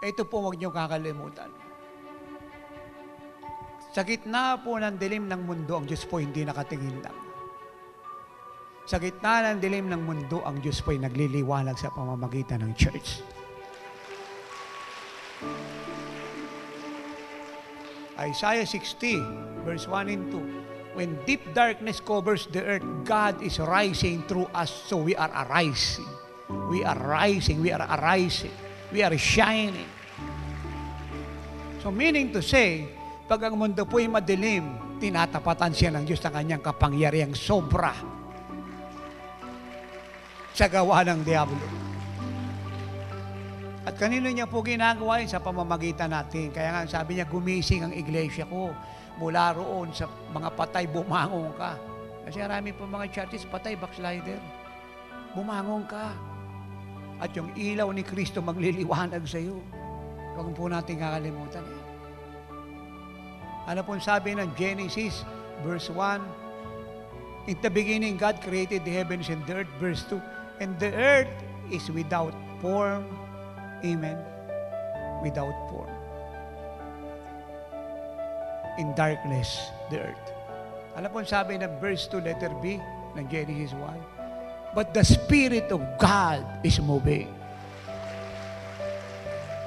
Ito po huwag niyo kakalimutan. Sa gitna po ng dilim ng mundo, ang Diyos po hindi nakatingin lang. Sa gitna ng dilim ng mundo, ang Diyos po ay nagliliwanag sa pamamagitan ng church. Isaiah 60, verse 1 and 2. When deep darkness covers the earth, God is rising through us, so we are arising. We are rising, we are arising, we are shining. So meaning to say, pag ang mundo po'y madilim, tinatapatan siya ng Diyos ng kanyang kapangyarihang sobra sa gawa ng Diablo. At kanino niya po ginagawa yun? Sa pamamagitan natin. Kaya nga sabi niya, gumising ang iglesia ko. Mula roon sa mga patay, bumangon ka. Kasi marami po mga churches, patay, backslider. Bumangon ka. At yung ilaw ni Kristo magliliwanag sa iyo. Huwag po natin kakalimutan. Ano pong sabi ng Genesis, verse 1? In the beginning, God created the heavens and the earth, verse 2. And the earth is without form. Amen. Without form. In darkness, the earth. Ano pong sabi ng verse 2, letter B, ng Genesis 1? But the Spirit of God is moving.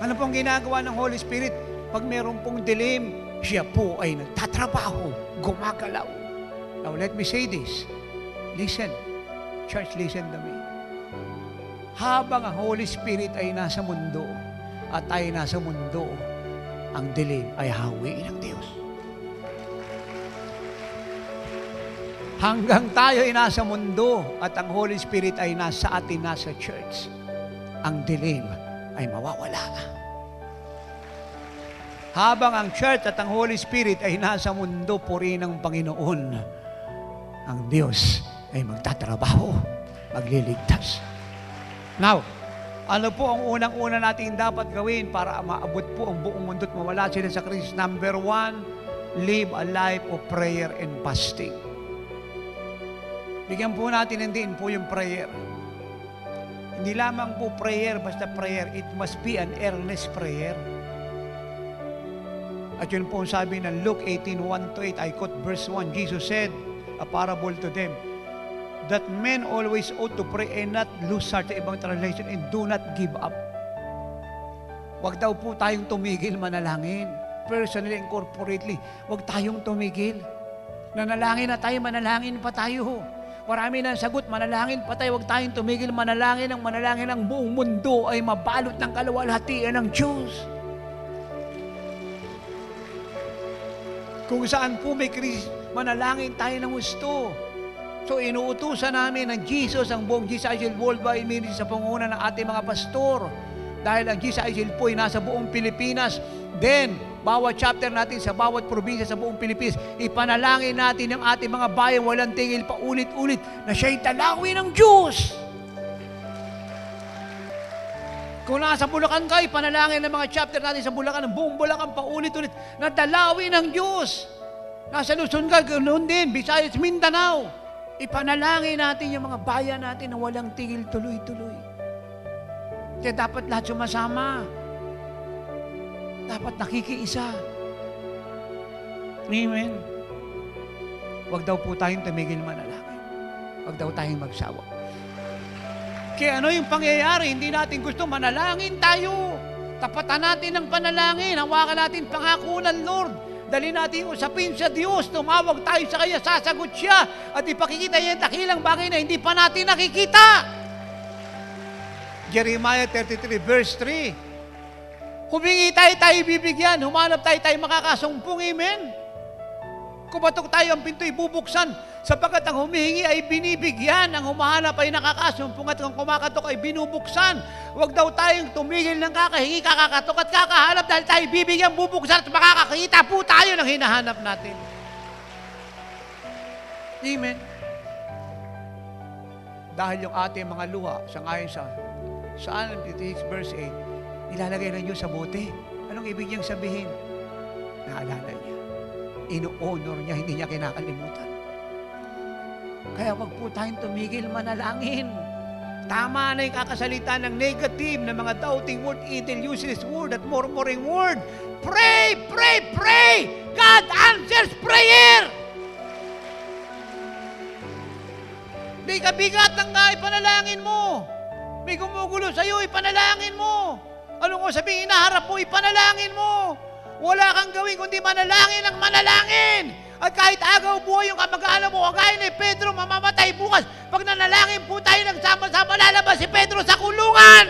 Ano pong ginagawa ng Holy Spirit? Pag meron pong dilim, siya po ay nagtatrabaho, gumagalaw. Now, let me say this. Listen. Church, listen to me. Habang ang Holy Spirit ay nasa mundo at tayo nasa mundo, ang dilim ay hawiin ng Diyos. Hanggang tayo ay nasa mundo at ang Holy Spirit ay nasa atin, nasa church, ang dilim ay mawawala na. Habang ang church at ang Holy Spirit ay nasa mundo, purihin ng Panginoon, ang Diyos ay magtatrabaho, magliligtas. Now, ano po ang unang-una natin dapat gawin para maabot po ang buong mundo at mawala sila sa krisis? Number 1, live a life of prayer and fasting. Bigyan po natin din po yung prayer. Hindi lamang po prayer, basta prayer. It must be an earnest prayer. At yun po ang sabi ng Luke 18:1-8, I quote verse 1, Jesus said a parable to them, that men always ought to pray and not lose heart, sa ibang translation, and do not give up. Huwag daw po tayong tumigil manalangin. Personally and corporately, huwag tayong tumigil. Nanalangin na tayo, manalangin pa tayo. Marami na sagot, manalangin pa tayo, huwag tayong tumigil manalangin. Ang manalangin ng buong mundo ay mabalot ng kaluwalhatian ng Diyos. Kung saan po may krisis, manalangin tayo ng gusto. So, inuutusan namin ng Jesus, ang buong Jesus Israel Worldwide Ministry sa pangunguna ng ating mga pastor. Dahil ang Jesus Israel po ay nasa buong Pilipinas. Then, bawat chapter natin sa bawat probinsya sa buong Pilipinas, ipanalangin natin ang ating mga bayan walang tingil pa ulit-ulit na siya'y dalawin ng Diyos. Kung nasa Bulacan ka, ipanalangin ng mga chapter natin sa Bulacan, ang buong Bulacan pa ulit-ulit na dalawin ng Diyos. Nasa Luzon ka, ganoon din, Visayas, Mindanao. Ipanalangin natin yung mga bayan natin na walang tigil tuloy-tuloy. Kaya dapat lahat sumasama. Dapat nakikiisa. Amen. Huwag daw po tayong tumigil manalangin. Huwag daw tayong magsawa. Kaya ano yung pangyayari? Hindi natin gusto manalangin tayo. Tapatan natin ang panalangin. Hawakan natin pangako ng Lord. Dali natin usapin sa Diyos, tumawag tayo sa Kanya, sasagot siya, at ipakikita niya yung dakilang bagay na hindi pa natin nakikita. Jeremiah 33 verse 3. Humingi tayo bibigyan, humanap tayo makakasumpong, amen? Kumatok tayo, ang pinto'y bubuksan, sapagkat ang humihingi ay binibigyan, ang humahanap ay nakakasumpong, at ang kumakatok ay binubuksan. Huwag daw tayong tumigil ng kakahingi, kakakatok at kakahanap dahil tayo bibigyan, bubuksan at makakakita po tayo ng hinahanap natin. Amen? Dahil yung ating mga luha, sangayon sa Psalm 56 verse 8, nilalagay na Diyos sa bote. Anong ibig niyang sabihin? Naalala niya. Ino-honor niya, hindi niya kinakalimutan. Kaya wag po tayong tumigil manalangin. Tama na yung kakasalita ng negative, ng mga doubting word, evil, useless word, at murmuring word. Pray, pray, pray! God answers prayer! May kabigat ng ipanalangin mo. May gumugulo sa'yo, ipanalangin mo. Ano ko sabihin, inaharap mo, ipanalangin mo. Wala kang gawin kundi manalangin ang manalangin. At kahit agaw buhay yung kamag-anak mo, kagaya ni Pedro, mamamatay bukas. Pag nanalangin po tayo nagsama-sama, lalabas si Pedro sa kulungan.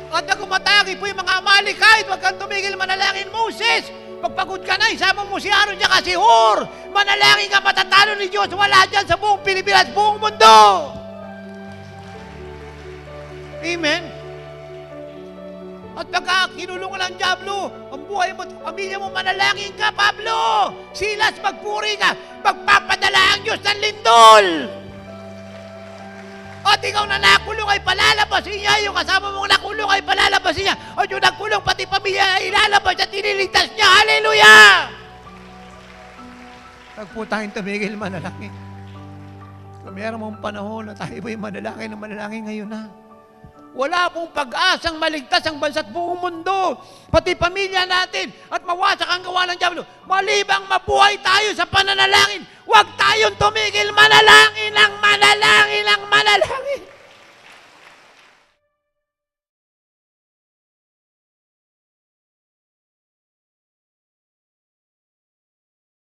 At nagumatagi po yung mga Amalekite, huwag kang tumigil manalangin, Moses. Pagpagod ka na, isama mo si Aaron niya kasi Hur. Manalangin ka, matatalo ni Diyos. Wala dyan sa buong Pilipinas, buong mundo. Amen. At pagka kinulong ng Diablo, ang buhay mo, pamilya mo, manalangin ka, Pablo. Silas, magpuri ka. Magpapadala ang Diyos ng lindol. At ikaw na nakulong ay palalabasin niya. Yung kasama mong nakulong ay palalabasin niya. At yung nakulong, pati pamilya ay ilalabas at iniligtas niya. Hallelujah! Huwag po tayong tumigil manalangin. Kung meron mong panahon na tayo ba'y manalangin ngayon na. Wala pong pag-asang maligtas ang bansa at buong mundo, pati pamilya natin, at mawasak ang gawa ng Diablo. Malibang mabuhay tayo sa pananalangin, huwag tayong tumigil manalangin ang manalangin.